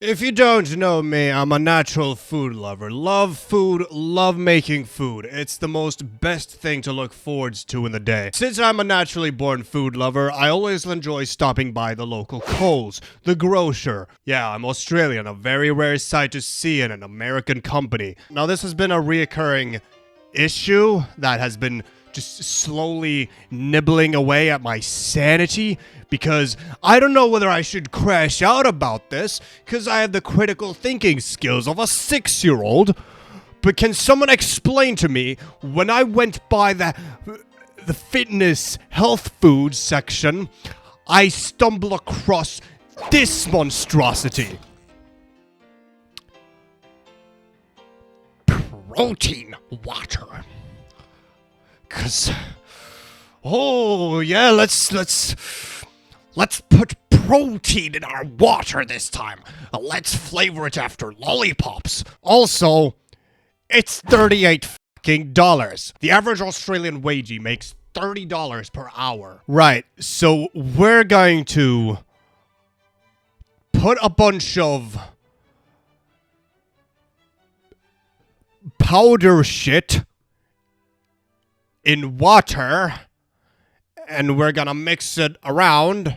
If you don't know me, I'm a natural food lover. Love food, love making food. It's the most best thing to look forward to in the day. Since I'm a naturally born food lover, I always enjoy stopping by the local Coles, the grocer. Yeah, I'm Australian, a very rare sight to see in an American company. Now, this has been a reoccurring issue that has been just slowly nibbling away at my sanity because I don't know whether I should crash out about this because I have the critical thinking skills of a 6-year-old. But can someone explain to me when I went by the fitness health food section, I stumbled across this monstrosity. Protein water. Cause, oh yeah, let's put protein in our water this time. Let's flavor it after lollipops. Also, it's $38 fucking dollars. The average Australian wagey makes $30 per hour. Right, so we're going to put a bunch of powder shit in water, and we're gonna mix it around,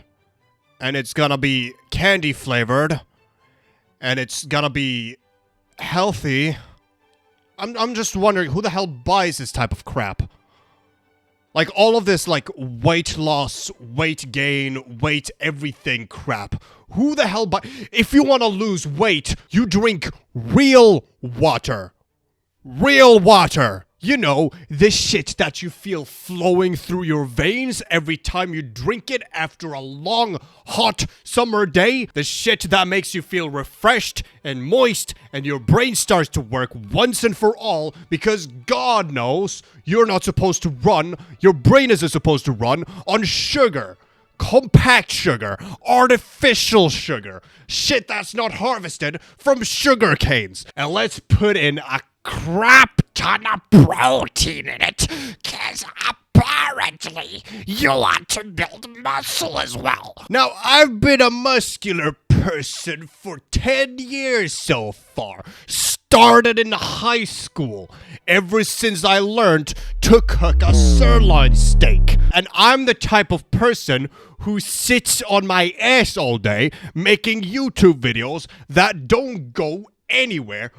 and it's gonna be candy flavored, and it's gonna be healthy. I'm just wondering who the hell buys this type of crap. Like all of this like weight loss, weight gain, weight everything crap. Who the hell if you want to lose weight, you drink real water. Real water. You know, the shit that you feel flowing through your veins every time you drink it after a long, hot summer day. The shit that makes you feel refreshed and moist and your brain starts to work once and for all because God knows you're not supposed to run, your brain isn't supposed to run on sugar. Compact sugar, artificial sugar, shit that's not harvested from sugar canes. And let's put in a crap ton of protein in it, cause apparently you want to build muscle as well. Now, I've been a muscular person for 10 years so far. Started in high school, ever since I learned to cook a sirloin steak. And I'm the type of person who sits on my ass all day making YouTube videos that don't go anywhere.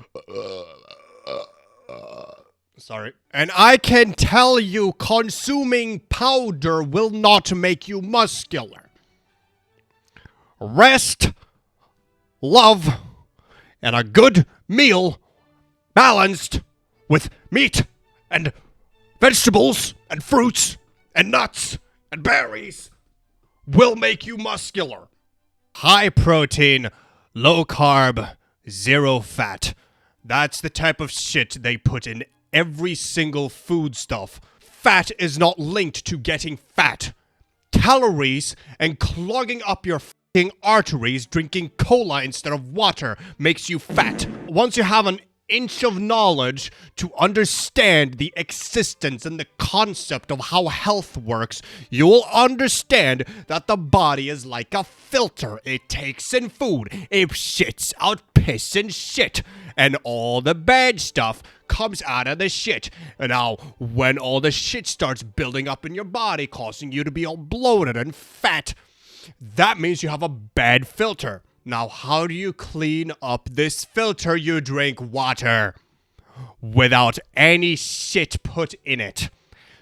Sorry. And I can tell you consuming powder will not make you muscular. Rest, love, and a good meal balanced with meat and vegetables and fruits and nuts and berries will make you muscular. High protein, low carb, zero fat. That's the type of shit they put in every single foodstuff. Fat is not linked to getting fat. Calories and clogging up your fucking arteries drinking cola instead of water makes you fat. Once you have an inch of knowledge to understand the existence and the concept of how health works, you will understand that the body is like a filter. It takes in food, it shits out piss and shit, and all the bad stuff comes out of the shit. And now, when all the shit starts building up in your body, causing you to be all bloated and fat, that means you have a bad filter. Now, how do you clean up this filter? You drink water without any shit put in it.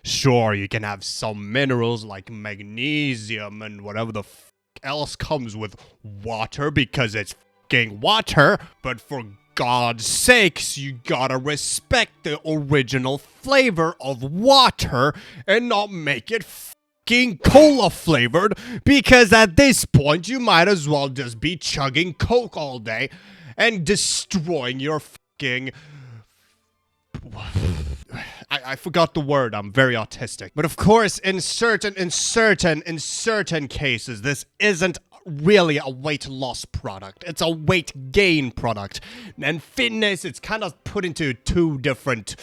Sure, you can have some minerals like magnesium and whatever the f else comes with water because it's f***ing water, but for God's sakes, you gotta respect the original flavor of water and not make it fucking cola flavored, because at this point you might as well just be chugging Coke all day and destroying your fucking... I forgot the word. I'm very autistic. But of course, in certain cases, this isn't really a weight loss product. It's a weight gain product. And fitness, it's kind of put into two different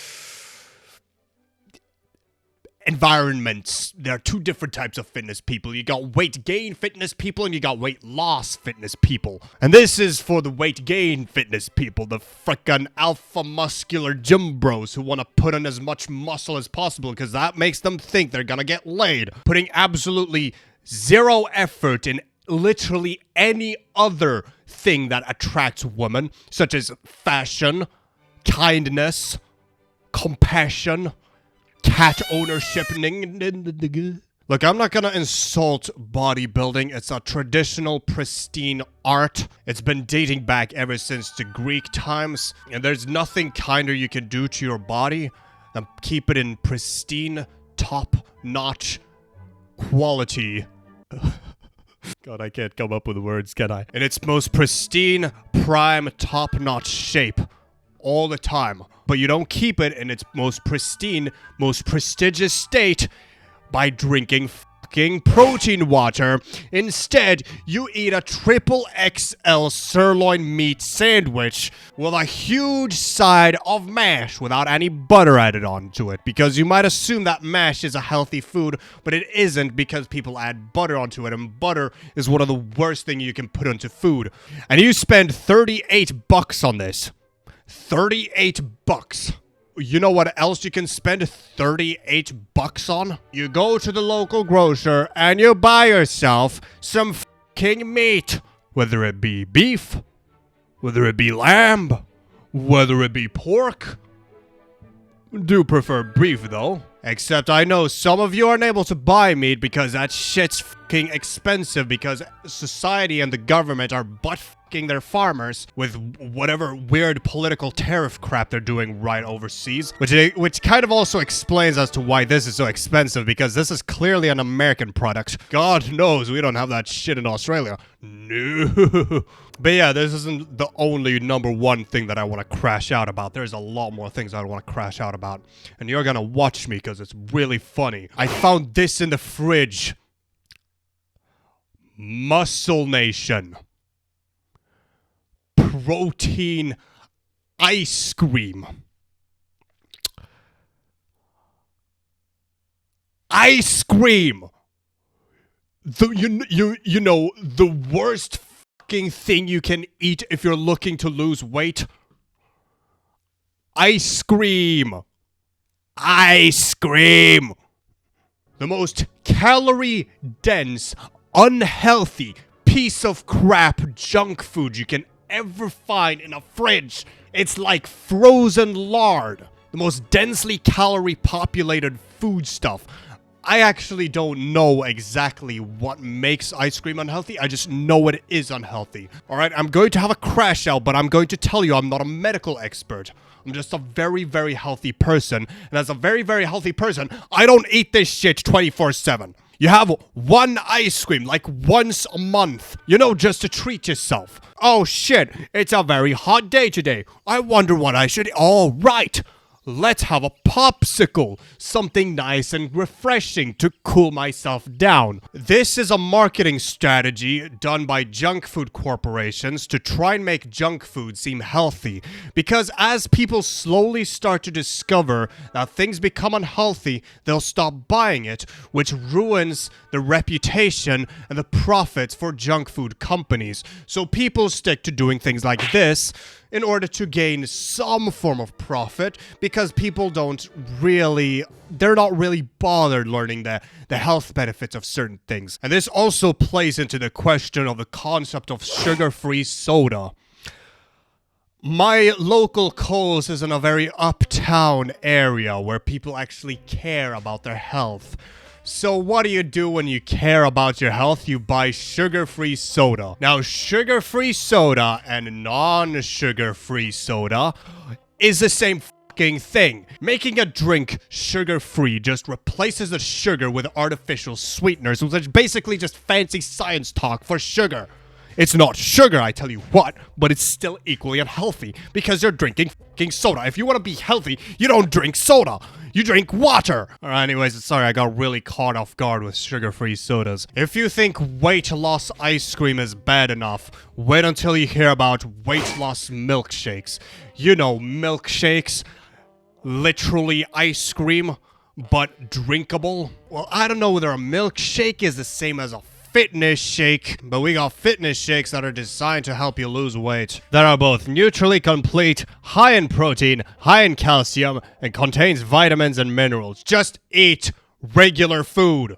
environments. There are two different types of fitness people. You got weight gain fitness people and you got weight loss fitness people. And this is for the weight gain fitness people, the frickin' alpha muscular gym bros who want to put on as much muscle as possible because that makes them think they're gonna get laid. Putting absolutely zero effort in literally any other thing that attracts women, such as fashion, kindness, compassion, cat ownership. Look, I'm not gonna insult bodybuilding. It's a traditional, pristine art. It's been dating back ever since the Greek times, and there's nothing kinder you can do to your body than keep it in pristine, top-notch quality. God, I can't come up with words, can I? In its most pristine, prime, top-notch shape. All the time. But you don't keep it in its most pristine, most prestigious state by drinking fucking protein water. Instead, you eat a triple XL sirloin meat sandwich with a huge side of mash without any butter added onto it. Because you might assume that mash is a healthy food, but it isn't because people add butter onto it. And butter is one of the worst things you can put onto food. And you spend $38 on this. $38. You know what else you can spend $38 on? You go to the local grocer and you buy yourself some fucking meat. Whether it be beef, whether it be lamb, whether it be pork. Do prefer beef though. Except I know some of you aren't able to buy meat because that shit's fucking expensive because society and the government are butt-fucking their farmers with whatever weird political tariff crap they're doing right overseas. Which kind of also explains as to why this is so expensive because this is clearly an American product. God knows we don't have that shit in Australia. No. But yeah, this isn't the only number one thing that I want to crash out about. There's a lot more things I want to crash out about. And you're gonna watch me because it's really funny. I found this in the fridge. Muscle Nation. Protein ice cream. Ice cream! You know, the worst thing you can eat if you're looking to lose weight. Ice cream. Ice cream. The most calorie-dense, unhealthy piece of crap junk food you can ever find in a fridge. It's like frozen lard. The most densely calorie-populated food stuff. I actually don't know exactly what makes ice cream unhealthy. I just know it is unhealthy. Alright, I'm going to have a crash out, but I'm going to tell you I'm not a medical expert. I'm just a very, very healthy person. And as a very, very healthy person, I don't eat this shit 24/7. You have one ice cream, like once a month. You know, just to treat yourself. Oh shit, it's a very hot day today. I wonder what I should... All right. Let's have a popsicle, something nice and refreshing to cool myself down. This is a marketing strategy done by junk food corporations to try and make junk food seem healthy. Because as people slowly start to discover that things become unhealthy, they'll stop buying it, which ruins the reputation and the profits for junk food companies. So people stick to doing things like this in order to gain some form of profit, because people they're not really bothered learning the health benefits of certain things. And this also plays into the question of the concept of sugar-free soda. My local Kohl's is in a very uptown area where people actually care about their health. So what do you do when you care about your health? You buy sugar-free soda. Now, sugar-free soda and non-sugar-free soda is the same fucking thing. Making a drink sugar-free just replaces the sugar with artificial sweeteners, which is basically just fancy science talk for sugar. It's not sugar, I tell you what, but it's still equally unhealthy because you're drinking fucking soda. If you want to be healthy, you don't drink soda. You drink water. Alright, anyways, sorry, I got really caught off guard with sugar-free sodas. If you think weight loss ice cream is bad enough, wait until you hear about weight loss milkshakes. You know, milkshakes. Literally ice cream. but drinkable. Well, I don't know whether a milkshake is the same as a fitness shake, but we got fitness shakes that are designed to help you lose weight. That are both neutrally complete, high in protein, high in calcium, and contains vitamins and minerals. Just eat regular food.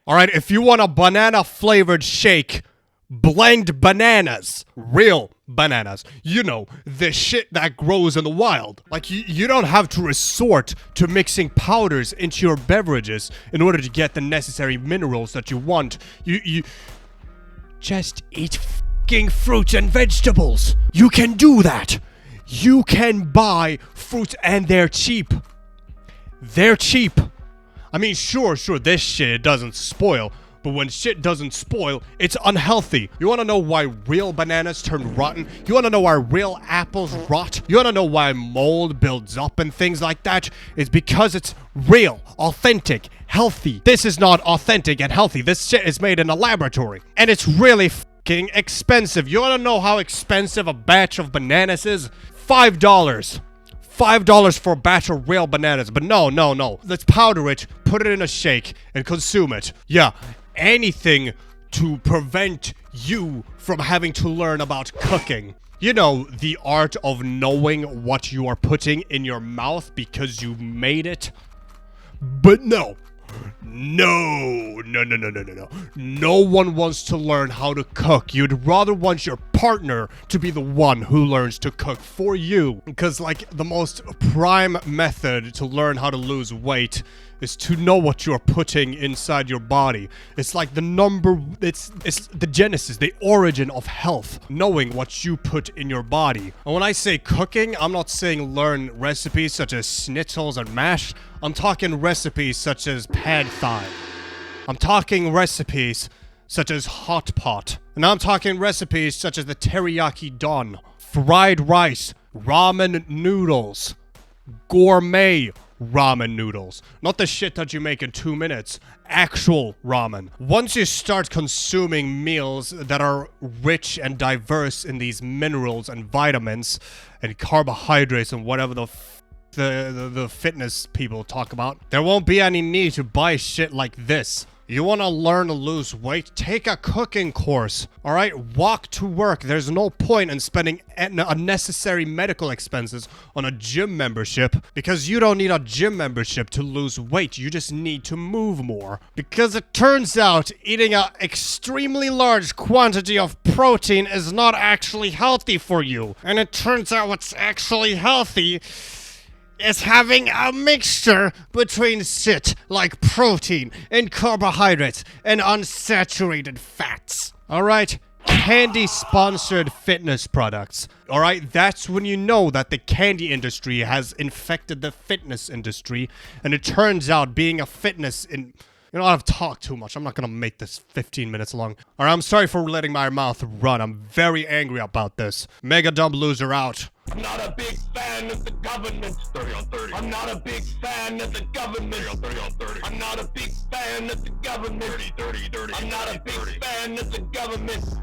Alright, if you want a banana flavored shake, blend bananas. Real bananas. You know, the shit that grows in the wild. Like, you don't have to resort to mixing powders into your beverages in order to get the necessary minerals that you want. You just eat fucking fruits and vegetables. You can do that. You can buy fruits and they're cheap. They're cheap. I mean, sure, this shit doesn't spoil. But when shit doesn't spoil, it's unhealthy. You wanna know why real bananas turn rotten? You wanna know why real apples rot? You wanna know why mold builds up and things like that? It's because it's real, authentic, healthy. This is not authentic and healthy. This shit is made in a laboratory. And it's really fucking expensive. You wanna know how expensive a batch of bananas is? $5. $5 for a batch of real bananas. But no. Let's powder it, put it in a shake, and consume it. Yeah. Anything to prevent you from having to learn about cooking. You know, the art of knowing what you are putting in your mouth because you made it. But no. No one wants to learn how to cook. You'd rather want your partner to be the one who learns to cook for you. Because, like, the most prime method to learn how to lose weight is to know what you're putting inside your body. It's like it's the genesis, the origin of health. Knowing what you put in your body. And when I say cooking, I'm not saying learn recipes such as schnitzels and mash. I'm talking recipes such as pad thai. I'm talking recipes such as hot pot. And I'm talking recipes such as the teriyaki don, fried rice, ramen noodles, gourmet ramen noodles. Not the shit that you make in 2 minutes. Actual ramen. Once you start consuming meals that are rich and diverse in these minerals and vitamins and carbohydrates and whatever the fitness people talk about, there won't be any need to buy shit like this. You want to learn to lose weight? Take a cooking course, alright? Walk to work. There's no point in spending unnecessary medical expenses on a gym membership because you don't need a gym membership to lose weight. You just need to move more. Because it turns out eating an extremely large quantity of protein is not actually healthy for you. And it turns out what's actually healthy is having a mixture between shit like protein and carbohydrates and unsaturated fats. Alright? Candy-sponsored fitness products. Alright? That's when you know that the candy industry has infected the fitness industry, and it turns out being a fitness in... You know, I've talked too much. I'm not gonna make this 15 minutes long. Alright, I'm sorry for letting my mouth run. I'm very angry about this. MegaDumbLoser out. I'm not a big fan of the government. 30 on 30. I'm not a big fan of the government. 30 on 30 on 30. I'm not a big fan of the government. 30. I'm not a big fan of the government.